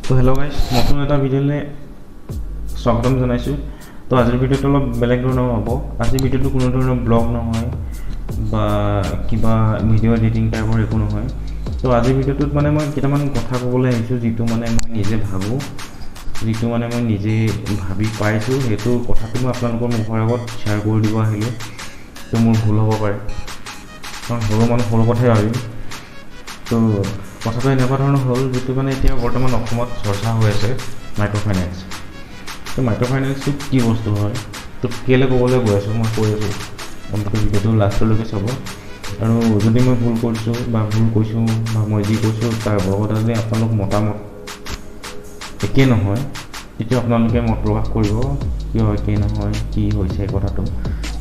তো hello' guys, নতুন এটা ভিডিঅ'লৈ স্বাগতম জনাইছোঁ। তো আজিৰ ভিডিঅ'টো অলপ বেলেগ ধৰণৰ হ'ব। আজিৰ ভিডিঅ'টো কোনো ধৰণৰ ব্লগ নহয় বা কিবা ভিডিঅ' এডিটিং টাইপৰ একো নহয়। তো আজিৰ ভিডিঅ'টোত মানে মই কেইটামান কথা ক'বলৈ আহিছোঁ, যিটো মানে মই নিজে ভাবোঁ, যিটো মানে মই নিজে ভাবি পাইছোঁ, সেইটো কথাটো মই আপোনালোকৰ মুখৰ আগত শ্বেয়াৰ কৰি দিব আহিলোঁ। তো মোৰ ভুল হ'ব পাৰে, কাৰণ সৰু কথাই ভাবিম। তো কথাটো এনেকুৱা ধৰণৰ হ'ল, যিটো মানে এতিয়া বৰ্তমান অসমত চৰ্চা হৈ আছে, মাইক্ৰ' ফাইনেন্স। তো মাইক্ৰ' ফাইনেন্সটো কি বস্তু হয়, তো কেলৈ ক'বলৈ গৈ আছোঁ মই কৈ আছোঁ। আপোনালোকে ভিডিঅ'টো লাষ্টলৈকে চাব, আৰু যদি মই ভুল কৰিছোঁ বা ভুল কৈছোঁ বা মই যি কৈছোঁ তাৰ লগত যদি আপোনালোক মতামত একেই নহয়, তেতিয়া আপোনালোকে মত প্ৰকাশ কৰিব, কিয় একেই নহয়, কি হৈছে কথাটো।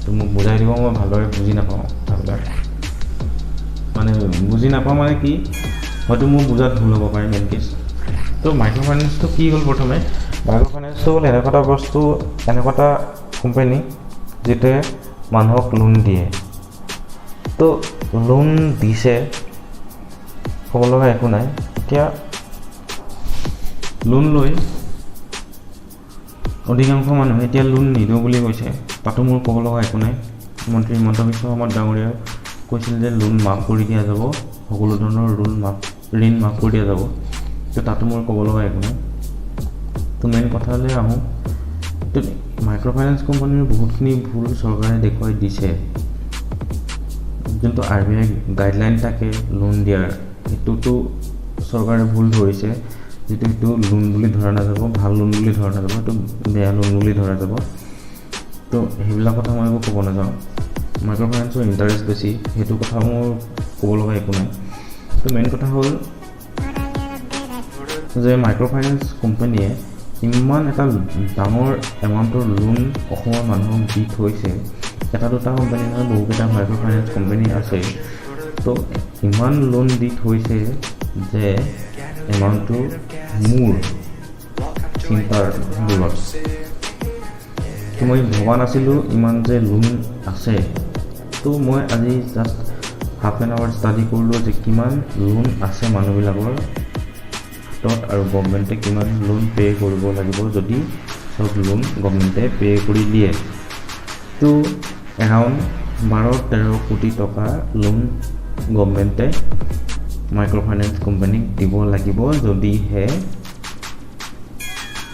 তো মোক বুজাই দিব, মই ভালদৰে বুজি নাপাওঁ কথাবিলাক। মানে বুজি নাপাওঁ মানে কি, হয়তো মোৰ বুজাত ভুল হ'ব পাৰে মেইন কেছ। তো মাইক্ৰ' ফাইনেন্সটো কি হ'ল, প্ৰথমে মাইক্ৰ' ফাইনেন্সটো হ'ল এনেকুৱা এটা বস্তু, এনেকুৱা এটা কোম্পানী যিটোৱে মানুহক লোন দিয়ে। তো লোন দিছে, ক'ব লগা একো নাই। এতিয়া লোন লৈ অধিকাংশ মানুহে এতিয়া লোন নিদিওঁ বুলি কৈছে, তাতো মোৰ ক'ব লগা একো নাই। মন্ত্ৰী হিমন্ত বিশ্ব শৰ্মা ডাঙৰীয়াই কৈছিল যে লোন মাফ কৰি দিয়া যাব, সকলো ধৰণৰ ঋণ মাফ কৰি দিয়া যাব। তো তাতো মোৰ ক'ব লগা একো নাই। তো মেইন কথালৈ আহোঁ, তো মাইক্ৰ' ফাইনেন্স কোম্পানীৰ বহুতখিনি ভুল চৰকাৰে দেখুৱাই দিছে। যোনটো RBI গাইডলাইন থাকে লোন দিয়াৰ, সেইটোতো চৰকাৰে ভুল ধৰিছে। যিটো সেইটো লোন বুলি ধৰা নাযাব, ভাল লোন বুলি ধৰা নাযাব, সেইটো বেয়া লোন বুলি ধৰা যাব। তো সেইবিলাক কথা মই একো ক'ব নাযাওঁ। মাইক্ৰ' ফাইনেন্সৰ ইণ্টাৰেষ্ট বেছি, সেইটো কথা মোৰ ক'ব লগা একো নাই। তো মেইন কথা হ'ল যে মাইক্ৰ' ফাইনেন্স কোম্পানীয়ে ইমান এটা ডাঙৰ এমাউণ্টৰ লোন অসমৰ মানুহক দি থৈছে। এটা দুটা কোম্পানী নহয়, বহুকেইটা মাইক্ৰ' ফাইনেন্স কোম্পানী আছে। তো ইমান লোন দি থৈছে যে এমাউণ্টটো মোৰ চিন্তাৰ দূৰত। তো মই ভবা নাছিলোঁ ইমান যে লোন আছে। তো মই আজি just half an hour study কৰিলোঁ যে কিমান লোন আছে মানুহবিলাকৰ হাতত, আৰু গভৰ্ণমেণ্টে কিমান লোন পে' কৰিব লাগিব যদি চব লোন গভৰ্ণমেণ্টে পে' কৰি দিয়ে। তো এৰাউণ্ড 12-13 কোটি টকা লোন গভৰ্ণমেণ্টে মাইক্ৰ' ফাইনেন্স কোম্পানীক দিব লাগিব, যদিহে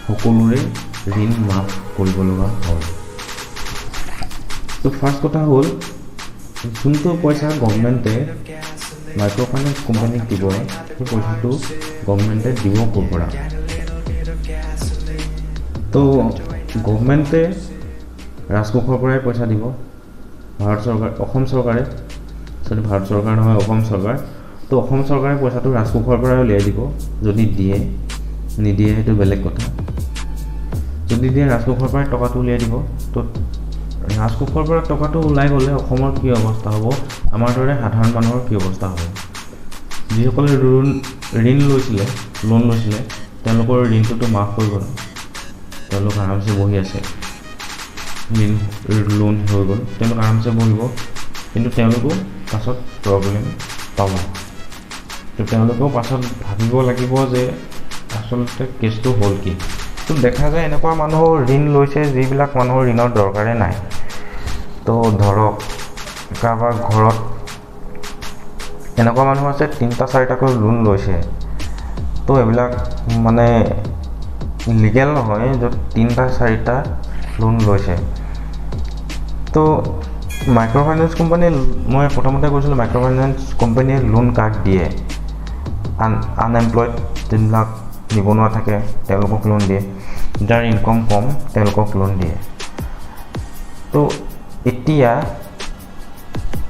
সকলোৰে ঋণ মাফ কৰিব লগা হয়। তো ফাৰ্ষ্ট কথা হ'ল, যোনটো পইচা গভৰ্ণমেণ্টে মাইক্ৰ' ফাইনেন্স কোম্পানীক দিব, সেই পইচাটো গভৰ্ণমেণ্টে দিব ক'ৰ পৰা? তো গভৰ্ণমেণ্টে ৰাজকোষৰ পৰাই পইচা দিব। অসম চৰকাৰে নহয়, অসম চৰকাৰ। তো অসম চৰকাৰে পইচাটো ৰাজকোষৰ পৰাই উলিয়াই দিব, যদি দিয়ে। নিদিয়ে সেইটো বেলেগ কথা। যদি দিয়ে ৰাজকোষৰ পৰাই টকাটো উলিয়াই দিব। তো ৰাজকোষৰ পৰা টকাটো ওলাই গ'লে অসমৰ কি অৱস্থা হ'ব, আমাৰ দৰে সাধাৰণ মানুহৰ কি অৱস্থা হ'ব? যিসকলে লোন লৈছিলে, তেওঁলোকৰ ঋণটোতো মাফ হৈ গ'ল, তেওঁলোক আৰামছে বহি আছে। লোন হৈ গ'ল, তেওঁলোক আৰামছে বহিব, কিন্তু তেওঁলোকেও পাছত প্ৰব্লেম পাব। তো তেওঁলোকেও পাছত ভাবিব লাগিব যে আচলতে কেছটো হ'ল কি। তো দেখা যায় এনেকুৱা মানুহৰ ঋণ লৈছে যিবিলাক মানুহৰ ঋণৰ দৰকাৰে নাই। তো ধৰক কাৰোবাৰ ঘৰত এনেকুৱা মানুহ আছে 3-4টাকৈ লোন লৈছে। তো এইবিলাক মানে লিগেল নহয়, য'ত 3-4টা লোন লৈছে। তো মাইক্ৰ' ফাইনেন্স কোম্পানীয়ে, মই প্ৰথমতে কৈছিলোঁ, মাইক্ৰ' ফাইনেন্স কোম্পানীয়ে লোন কাক দিয়ে? আনএমপ্লয়ড যোনবিলাক নিবনুৱা থাকে তেওঁলোকক লোন দিয়ে, যাৰ ইনকম কম তেওঁলোকক লোন দিয়ে। তো এতিয়া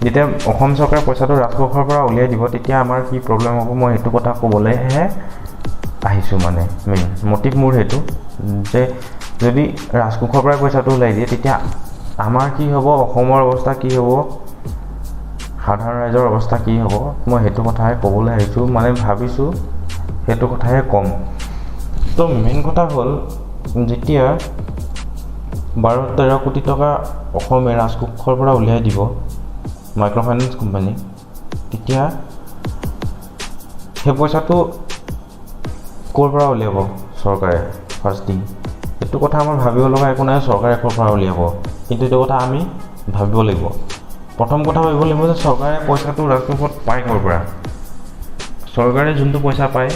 যেতিয়া অসম চৰকাৰে পইচাটো ৰাজকোষৰ পৰা উলিয়াই দিব, তেতিয়া আমাৰ কি প্ৰব্লেম হ'ব, মই সেইটো কথা ক'বলৈহে আহিছোঁ। মানে মেইন মটিভ মোৰ সেইটো, যে যদি ৰাজকোষৰ পৰাই পইচাটো ওলাই দিয়ে, তেতিয়া আমাৰ কি হ'ব, অসমৰ অৱস্থা কি হ'ব, সাধাৰণ ৰাইজৰ অৱস্থা কি হ'ব, মই সেইটো কথাহে ক'বলৈ আহিছোঁ। মানে ভাবিছোঁ সেইটো কথাহে ক'ম। তো মেইন কথা হ'ল, যেতিয়া 12-13 কোটি টকা অসমে ৰাজকোষৰ পৰা উলিয়াই দিব মাইক্ৰ' ফাইনেন্স কোম্পানীক, তেতিয়া সেই পইচাটো ক'ৰ পৰা উলিয়াব চৰকাৰে ফাৰ্ষ্ট থিং এইটো কথা আমাৰ ভাবিব লগা একো নাই চৰকাৰে ক'ৰ পৰা উলিয়াব কিন্তু এইটো কথা আমি ভাবিব লাগিব প্ৰথম কথা ভাবিব লাগিব যে চৰকাৰে পইচাটো ৰাজকোষত পায় ক'ৰ পৰা চৰকাৰে যোনটো পইচা পায়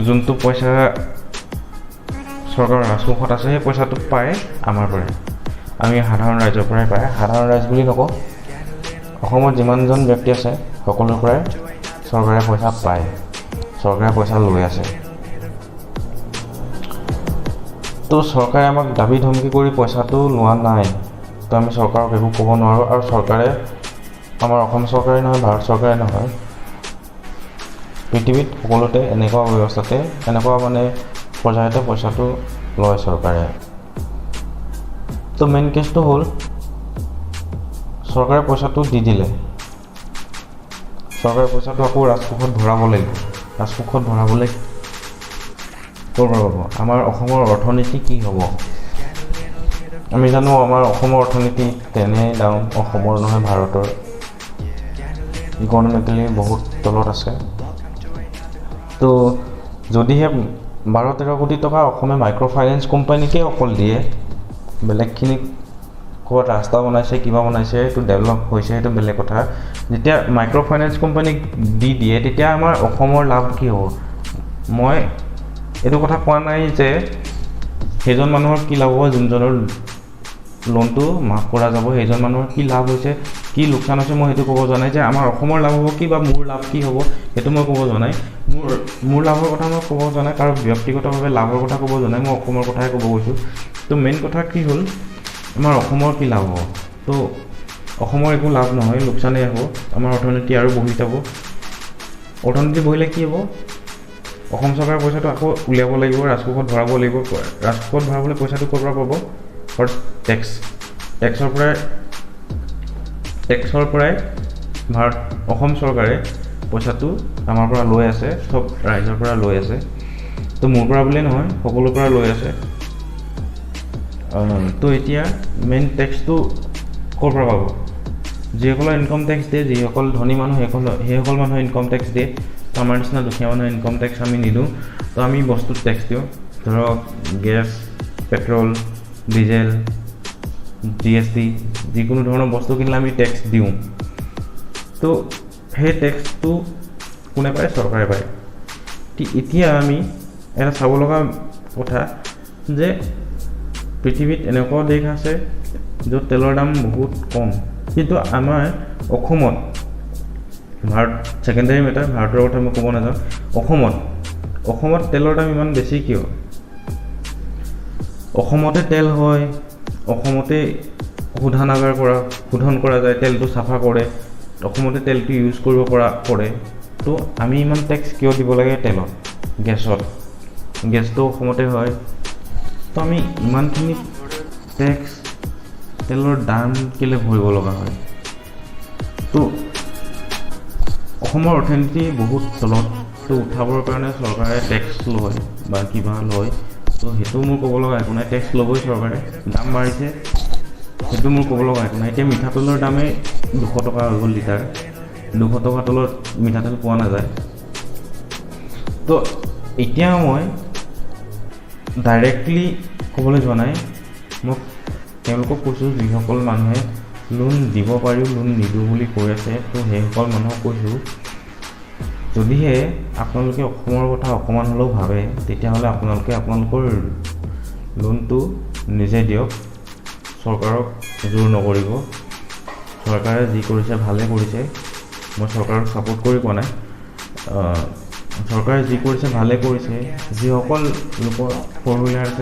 যোনটো পইচা চৰকাৰৰ ৰাজকোষত আছে সেই পইচাটো পায় আমাৰ পৰাই আমি সাধাৰণ ৰাইজৰ পৰাই পায় সাধাৰণ ৰাইজ বুলি নকওঁ অসমত যিমানজন ব্যক্তি আছে সকলোৰে পৰাই চৰকাৰে পইচা পায় চৰকাৰে পইচা লৈ আছে তো চৰকাৰে আমাক দাবী ধমকি কৰি পইচাটো লোৱা নাই তো আমি চৰকাৰক একো ক'ব নোৱাৰোঁ আৰু চৰকাৰে আমাৰ অসম চৰকাৰে নহয় ভাৰত চৰকাৰে নহয় পৃথিৱীত সকলোতে এনেকুৱা ব্যৱস্থাতে এনেকুৱা মানে পৰ্যায়তে পইচাটো লয় চৰকাৰে তো মেইন কেছটো হ'ল চৰকাৰে পইচাটো দি দিলে চৰকাৰে পইচাটো আকৌ ৰাজকোষত ভৰাব লাগিব ৰাজকোষত ভৰাবলৈ ক'ৰ পৰা পাব আমাৰ অসমৰ অৰ্থনীতি কি হ'ব আমি জানো আমাৰ অসমৰ অৰ্থনীতি তেনেই ডাউন অসমৰ নহয় ভাৰতৰ ইকনমিকেলি বহুত তলত আছে তো যদিহে 12-13 কোটি টকা অসমে মাইক্ৰ' ফাইনেন্স কোম্পানীকে অকল দিয়ে বেলেগখিনি ক'ৰবাত ৰাস্তা বনাইছে কিবা বনাইছে সেইটো ডেভেলপ হৈছে সেইটো বেলেগ কথা যেতিয়া মাইক্ৰ' ফাইনেন্স কোম্পানীক দি দিয়ে তেতিয়া আমাৰ অসমৰ লাভ কি হ'ব মই এইটো কথা কোৱা নাই যে সেইজন মানুহৰ কি লাভ হ'ব যোনজনৰ লোনটো মাফ কৰা যাব সেইজন মানুহৰ কি লাভ হৈছে কি লোকচান হৈছে মই সেইটো ক'ব যোৱা নাই যে আমাৰ অসমৰ লাভ হ'ব কি বা মোৰ লাভ কি হ'ব সেইটো মই ক'ব যোৱা নাই মোৰ লাভৰ কথা মই ক'ব যোৱা নাই কাৰণ ব্যক্তিগতভাৱে লাভৰ কথা ক'ব যোৱা নাই মই অসমৰ কথাই ক'ব গৈছোঁ তো মেইন কথা কি হ'ল আমাৰ অসমৰ কি লাভ হ'ব তো অসমৰ একো লাভ নহয় লোকচানেই হ'ব আমাৰ অৰ্থনীতি আৰু বহি যাব অৰ্থনীতি বহিলে কি হ'ব অসম চৰকাৰৰ পইচাটো আকৌ উলিয়াব লাগিব ৰাজকোষত ভৰাব লাগিব ৰাজকোষত ভৰাবলৈ পইচাটো ক'ৰ পৰা পাব ফাৰ্ষ্ট টেক্সৰ পৰাই অসম চৰকাৰে পইচাটো আমাৰ পৰা লৈ আছে চব ৰাইজৰ পৰা লৈ আছে তো মোৰ পৰা বুলিয়ে নহয় সকলোৰ পৰা লৈ আছে তো এতিয়া মেইন টেক্সটো ক'ৰ পৰা পাব যিসকলে ইনকম টেক্স দিয়ে যিসকল ধনী মানুহ সেইসকল মানুহে ইনকম টেক্স দিয়ে আমাৰ নিচিনা দুখীয়া মানুহে ইনকম টেক্স আমি নিদিওঁ তো আমি বস্তুত টেক্স দিওঁ ধৰক গেছ পেট্ৰল ডিজেল GST যিকোনো ধৰণৰ বস্তু কিনিলে আমি টেক্স দিওঁ তো সেই টেক্সটো কোনে পায় চৰকাৰে পায় এতিয়া আমি এটা চাব লগা কথা যে পৃথিৱীত এনেকুৱা দেশ আছে য'ত তেলৰ দাম বহুত কম কিন্তু আমাৰ অসমত ভাৰত ছেকেণ্ডেৰী মেটাৰ ভাৰতৰ কথা মই ক'ব নাযাওঁ অসমত তেলৰ দাম ইমান বেছি কিয় অসমতে তেল হয় অসমতে শোধন কৰা যায় তেলটো চাফা কৰে অসমতে তেলটো ইউজ কৰিব পৰা কৰে তো আমি ইমান টেক্স কিয় দিব লাগে তেলত গেছটো অসমতে হয় তো আমি ইমানখিনি টেক্স তেলৰ দাম কেলৈ ভৰিব লগা হয় তো অসমৰ অৰ্থনীতি বহুত তলত তো উঠাবৰ কাৰণে চৰকাৰে টেক্স লয় বা কিবা লয় তো সেইটো মোৰ ক'ব লগা একো নাই টেক্স ল'বই চৰকাৰে দাম বাঢ়িছে সেইটো মোৰ ক'ব লগা একো নাই এতিয়া মিঠাতেলৰ দামেই 200 টকা হৈ গ'ল লিটাৰ 200 টকাৰ তলত মিঠাতেল পোৱা নাযায় তো এতিয়া মই ডাইৰেক্টলি ক'বলৈ যোৱা নাই মোক তেওঁলোকক কৈছোঁ যিসকল মানুহে লোন দিব পাৰিও লোন নিদিওঁ বুলি কৈ আছে তো সেইসকল মানুহক কৈছোঁ যদিহে আপোনালোকে অসমৰ কথা অকণমান হ'লেও ভাবে তেতিয়াহ'লে আপোনালোকৰ লোনটো নিজে দিয়ক চৰকাৰক জোৰ নকৰিব চৰকাৰে যি কৰিছে ভালে কৰিছে মই চৰকাৰক ছাপোৰ্ট কৰি কোৱা নাই চৰকাৰে যি কৰিছে ভালে কৰিছে যিসকল লোকৰ ফ'ৰ হুইলাৰ আছে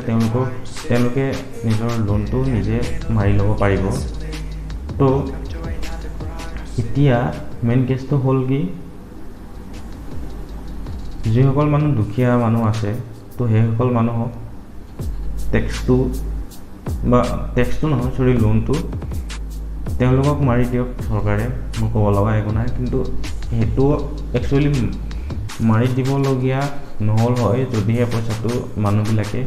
তেওঁলোকে নিজৰ লোনটো নিজে মাৰি ল'ব পাৰিব তো এতিয়া মেইন কেছটো হ'ল কি যিসকল মানুহ দুখীয়া মানুহ আছে তো সেইসকল মানুহক টেক্সটো নহয় লোনটো তেওঁলোকক মাৰি দিয়ক চৰকাৰে মই ক'ব লগা একো নাই কিন্তু সেইটো একচুৱেলি মাৰি দিবলগীয়া নহ'ল হয় যদিহে পইচাটো মানুহবিলাকে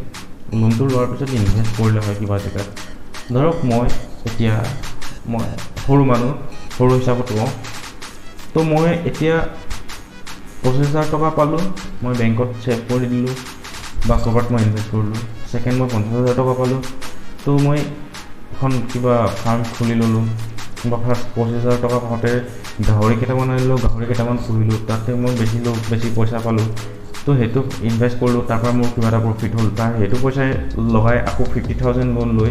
লোনটো লোৱাৰ পিছত ইনভেষ্ট কৰিলে হয় কিবা জেগাত ধৰক মই সৰু হিচাপত কওঁ তো মই এতিয়া 25,000 টকা পালোঁ, মই বেংকত ছেভ কৰি দিলোঁ বা ক'ৰবাত মই ইনভেষ্ট কৰিলোঁ। ছেকেণ্ড মই 50,000 টকা পালোঁ, তো মই এখন কিবা ফাৰ্ম খুলি ল'লোঁ বা ফাৰ্ষ্ট 25,000 টকা পাওঁতে গাহৰি কেইটামান আনিলোঁ, গাহৰি কেইটামান পুহিলোঁ, তাতে মই বেছি পইচা পালোঁ, তো সেইটো ইনভেষ্ট কৰিলোঁ, তাৰপৰা মোৰ কিবা এটা প্ৰফিট হ'ল, তাৰ সেইটো পইচাই লগাই আকৌ 50,000 লোন লৈ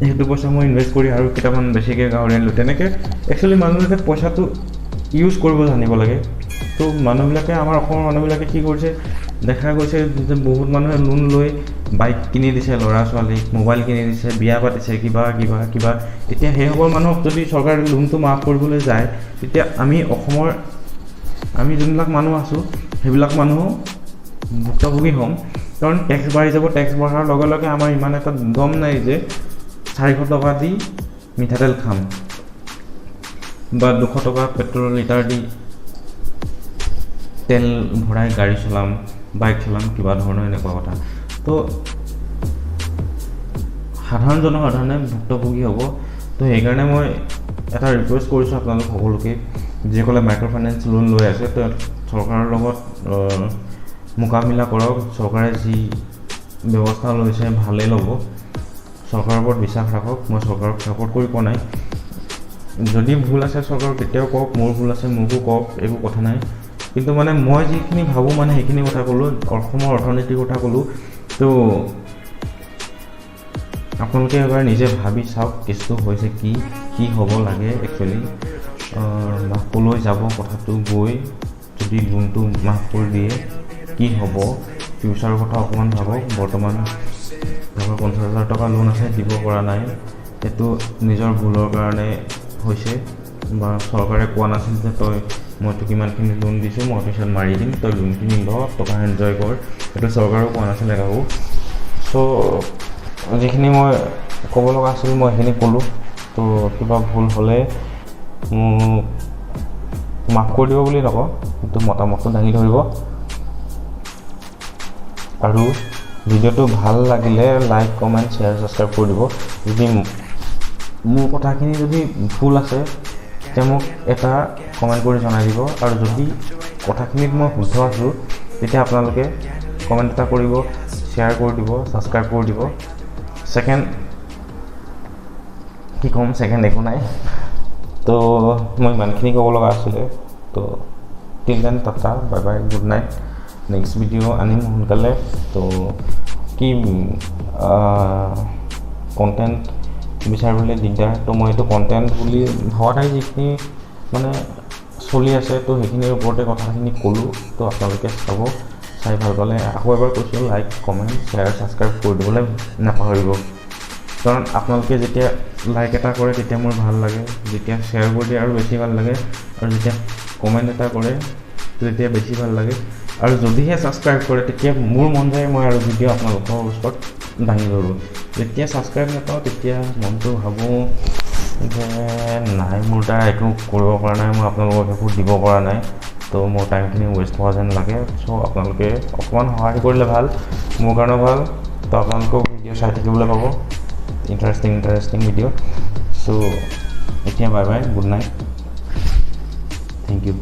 সেইটো পইচা মই ইনভেষ্ট কৰি আৰু কেইটামান বেছিকৈ গাহৰি আনিলোঁ। তেনেকৈ একচুৱেলি মানুহবিলাকে পইচাটো ইউজ কৰিব জানিব লাগে। তো মানুহবিলাকে আমাৰ অসমৰ মানুহবিলাকে কি কৰিছে দেখা গৈছে যে বহুত মানুহে লোন লৈ বাইক কিনি দিছে, ল'ৰা ছোৱালীক মোবাইল কিনি দিছে, বিয়া পাতিছে, কিবা এতিয়া সেইসকল মানুহক যদি চৰকাৰে লোনটো মাফ কৰিবলৈ যায়, তেতিয়া আমি যোনবিলাক মানুহ আছোঁ সেইবিলাক মানুহ ভুক্তভোগী হ'ম। কাৰণ টেক্স বাঢ়ি যাব, টেক্স বঢ়াৰ লগে লগে আমাৰ ইমান এটা দম নাই যে 400 টকা দি মিঠাতেল খাম বা 200 টকা পেট্ৰল লিটাৰ দি তেল ভৰাই গাড়ী চলাম, বাইক চলাম, কিবা ধৰণৰ এনেকুৱা কথা। তো সাধাৰণ জনসাধাৰণে ভুক্তভোগী হ'ব। তো সেইকাৰণে মই এটা ৰিকুৱেষ্ট কৰিছোঁ আপোনালোক সকলোকে, যিসকলে মাইক্ৰ' ফাইনেন্স লোন লৈ আছে, তো চৰকাৰৰ লগত মোকাবিলা কৰক। চৰকাৰে যি ব্যৱস্থা লৈছে ভালেই ল'ব, চৰকাৰৰ ওপৰত বিশ্বাস ৰাখক। মই চৰকাৰক ছাপোৰ্ট কৰি পোৱা নাই, যদি ভুল আছে চৰকাৰক তেতিয়াও কওক, মোৰ ভুল আছে মোকো কওক, একো কথা নাই। কিন্তু মানে মই যিখিনি ভাবোঁ মানে সেইখিনি কথা ক'লোঁ, অসমৰ অৰ্থনীতিৰ কথা ক'লোঁ। তো আপোনালোকে এবাৰ নিজে ভাবি চাওক কেছটো হৈছে কি হ'ব লাগে একচুৱেলি। মাফ ক'লৈ যাব কথাটো গৈ, যদি লোনটো মাফ কৰি দিয়ে কি হ'ব, ফিউচাৰৰ কথা অকণমান ভাবক। বৰ্তমান ধৰক 50,000 টকা লোন আছে, দিব পৰা নাই, সেইটো নিজৰ ভুলৰ কাৰণে হৈছে বা চৰকাৰে কোৱা নাছিল যে মই তোক ইমানখিনি লোন দিছোঁ, মই পিছত মাৰি দিম, তই লোনখিনি ল, টকা এনজয় কৰ, সেইটো চৰকাৰেও কোৱা নাছিলে কাকো। চ' যিখিনি মই ক'ব লগা আছিল মই সেইখিনি ক'লোঁ। তো কিবা ভুল হ'লে মোক মাফ কৰি দিব বুলি নকওঁ, কিন্তু মতামতটো দাঙি ধৰিব। আৰু ভিডিঅ'টো ভাল লাগিলে লাইক, কমেণ্ট, শ্বেয়াৰ, ছাবস্ক্ৰাইব কৰি দিব। যদি মোৰ কথাখিনি যদি ভুল আছে তেতিয়া মোক এটা কমেণ্ট কৰি জনাই দিব, আৰু যদি কথাখিনিত মই শুদ্ধ আছোঁ তেতিয়া আপোনালোকে কমেণ্ট এটা কৰিব, শ্বেয়াৰ কৰি দিব, ছাবস্ক্ৰাইব কৰি দিব। ছেকেণ্ড একো নাই। তো মই ইমানখিনি ক'ব লগা আছিলে। তো till then tata, bye bye, good night. Next video' আনিম সোনকালে। তো কি কণ্টেণ্ট বিচাৰিবলৈ দিগদাৰ, তো মই এইটো কণ্টেণ্ট বুলি ভবা নাই, যিখিনি মানে চলি আছে তো সেইখিনিৰ ওপৰতে কথাখিনি ক'লোঁ। তো আপোনালোকে চাই ভাল পালে আকৌ এবাৰ কৈছোঁ, লাইক, কমেণ্ট, শ্বেয়াৰ, ছাবস্ক্ৰাইব কৰি দিবলৈ নাপাহৰিব। কাৰণ আপোনালোকে যেতিয়া লাইক এটা কৰে তেতিয়া মোৰ ভাল লাগে, যেতিয়া শ্বেয়াৰ কৰি দিয়ে আৰু বেছি ভাল লাগে, আৰু যেতিয়া কমেণ্ট এটা কৰে তেতিয়া বেছি ভাল লাগে, আৰু যদিহে ছাবস্ক্ৰাইব কৰে তেতিয়া মোৰ মন যায় মই আৰু ভিডিঅ' আপোনালোকৰ ওচৰত দাঙি ধৰোঁ। যেতিয়া ছাবস্ক্ৰাইব নাপাওঁ তেতিয়া মনটো ভাবোঁ যে নাই, মোৰ দ্বাৰা একো কৰিব পৰা নাই, মই আপোনালোকক একো দিব পৰা নাই, তো মোৰ টাইমখিনি ৱেষ্ট হোৱা যেন লাগে। চ' আপোনালোকে অকণমান সহায় কৰিলে ভাল, মোৰ কাৰণেও ভাল। তো আপোনালোকেও ভিডিঅ' চাই থাকিবলৈ পাব, ইণ্টাৰেষ্টিং ভিডিঅ'। চ' এতিয়া bye bye, good night, thank U.